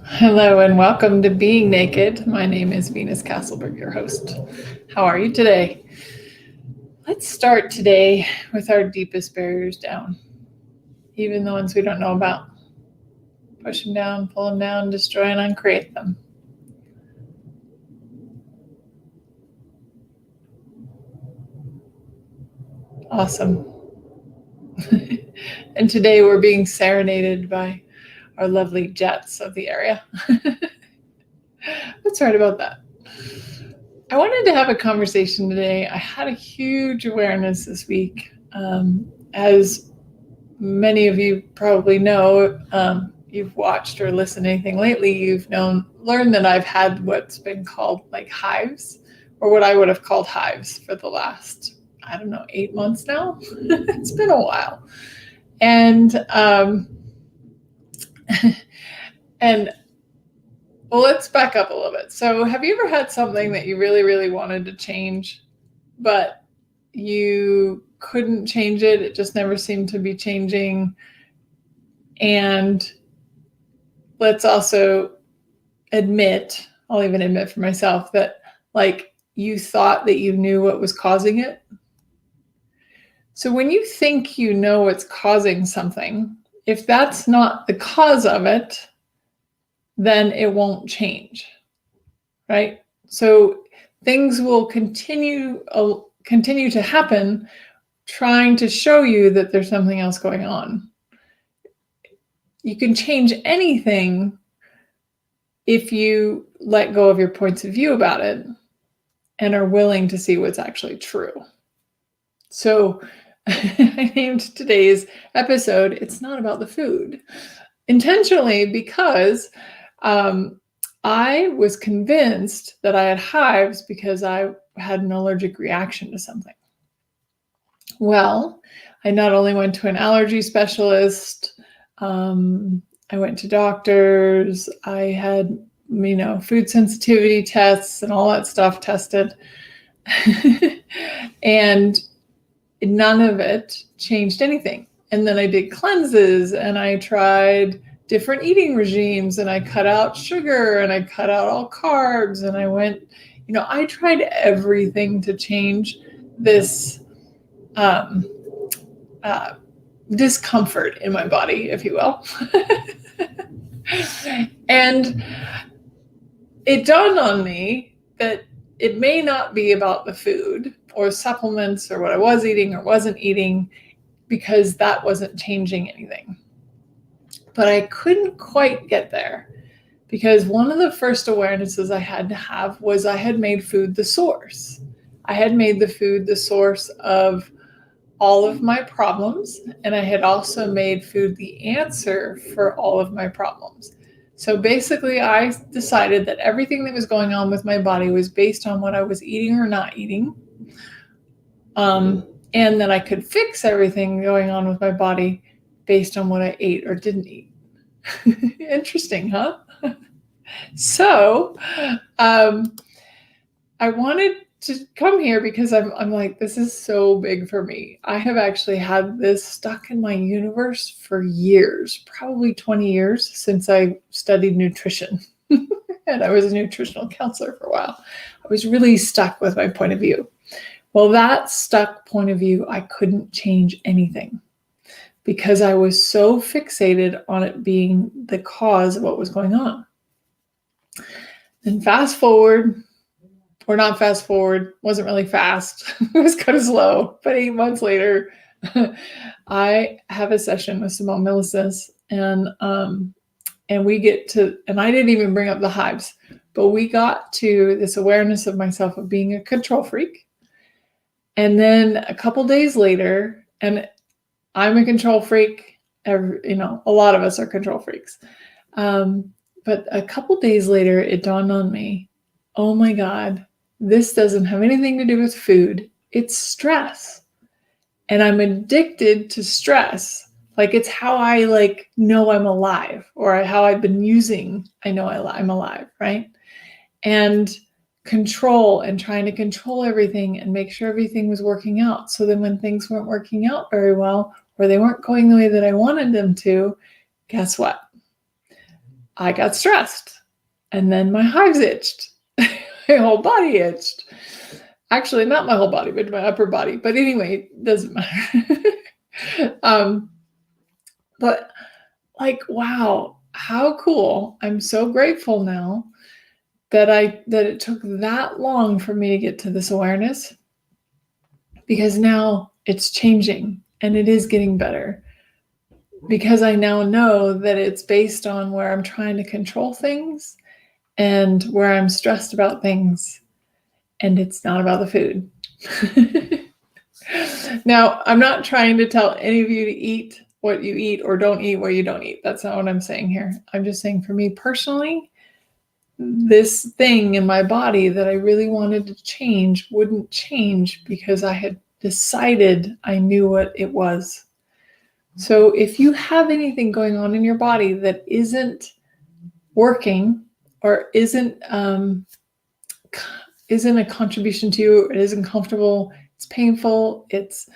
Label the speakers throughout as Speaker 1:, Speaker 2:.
Speaker 1: Hello and welcome to Being Naked. My name is Venus Castleberg, your host. How are you today? Let's start today with our deepest barriers down, even the ones we don't know about. Push them down, pull them down, destroy and uncreate them. Awesome. And today we're being serenaded by our lovely jets of the area. Let's write about that. I wanted to have a conversation today. I had a huge awareness this week. As many of you probably know, you've watched or listened to anything lately, you've learned that I've had what's been called like hives, or what I would have called hives for the last, 8 months now. It's been a while. And and well, let's back up a little bit. So have you ever had something that you really, really wanted to change, but you couldn't change it? It just never seemed to be changing. And let's also admit, I'll even admit for myself, that like you thought that you knew what was causing it. So when you think you know what's causing something, if that's not the cause of it, then it won't change, right? So things will continue to happen, trying to show you that there's something else going on. You can change anything if you let go of your points of view about it and are willing to see what's actually true. So I named today's episode, It's Not About the Food, intentionally because I was convinced that I had hives because I had an allergic reaction to something. Well, I not only went to an allergy specialist, I went to doctors, I had, food sensitivity tests and all that stuff tested. And none of it changed anything. And then I did cleanses and I tried different eating regimes and I cut out sugar and I cut out all carbs and I went, I tried everything to change this discomfort in my body, if you will. And it dawned on me that it may not be about the food or supplements or what I was eating or wasn't eating, because that wasn't changing anything. But I couldn't quite get there, because one of the first awarenesses I had to have was I had made food the source. I had made the food the source of all of my problems, and I had also made food the answer for all of my problems. So basically, I decided that everything that was going on with my body was based on what I was eating or not eating, and that I could fix everything going on with my body based on what I ate or didn't eat. Interesting, huh? So I wanted to come here because I'm like, this is so big for me. I have actually had this stuck in my universe for years, probably 20 years since I studied nutrition. And I was a nutritional counselor for a while. I was really stuck with my point of view. Well, that stuck point of view, I couldn't change anything because I was so fixated on it being the cause of what was going on. Then fast forward, or not fast forward, wasn't really fast. It was kind of slow, but 8 months later, I have a session with Simone Milasas, and we get to, and I didn't even bring up the hives, but we got to this awareness of myself of being a control freak. And then a couple days later, and I'm a control freak, a lot of us are control freaks. But a couple days later, it dawned on me, oh my God, this doesn't have anything to do with food. It's stress. And I'm addicted to stress. Like it's how I know I'm alive, or how I've been using, I know I'm alive, right? And control, and trying to control everything and make sure everything was working out. So then when things weren't working out very well, or they weren't going the way that I wanted them to, guess what? I got stressed. And then my hives itched. My whole body itched. Actually, not my whole body, but my upper body. But anyway, it doesn't matter. But like, wow, how cool. I'm so grateful now that it took that long for me to get to this awareness, because now it's changing and it is getting better, because I now know that it's based on where I'm trying to control things and where I'm stressed about things, and it's not about the food. Now, I'm not trying to tell any of you to eat what you eat or don't eat what you don't eat. That's not what I'm saying here. I'm just saying, for me personally, this thing in my body that I really wanted to change wouldn't change because I had decided I knew what it was. So if you have anything going on in your body that isn't working, or isn't a contribution to you, it isn't comfortable, it's painful, it's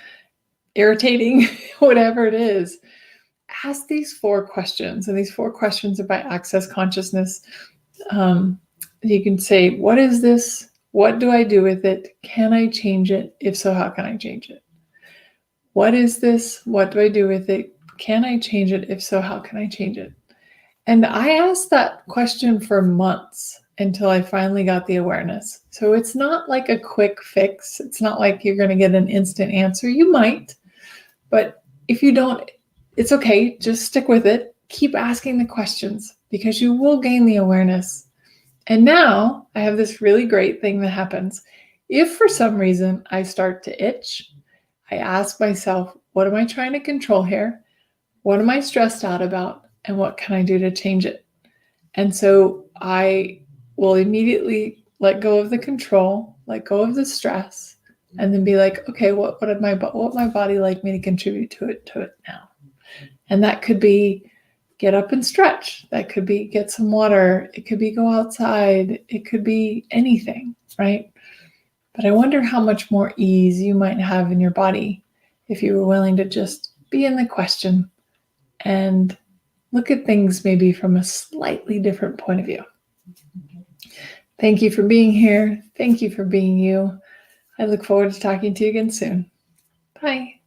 Speaker 1: irritating, whatever it is, ask these 4 questions. And these 4 questions are by Access Consciousness. You can say, what is this? What do I do with it? Can I change it? If so, how can I change it? What is this? What do I do with it? Can I change it? If so, how can I change it? And I asked that question for months until I finally got the awareness. So it's not like a quick fix. It's not like you're going to get an instant answer. You might, but if you don't, it's okay. Just stick with it. Keep asking the questions, because you will gain the awareness. And now I have this really great thing that happens. If for some reason I start to itch, I ask myself, what am I trying to control here? What am I stressed out about? And what can I do to change it? And so I will immediately let go of the control, let go of the stress, and then be like, okay, what my body like me to contribute to it now? And that could be get up and stretch. That could be get some water. It could be go outside. It could be anything, right? But I wonder how much more ease you might have in your body if you were willing to just be in the question and look at things maybe from a slightly different point of view. Thank you for being here. Thank you for being you. I look forward to talking to you again soon. Bye.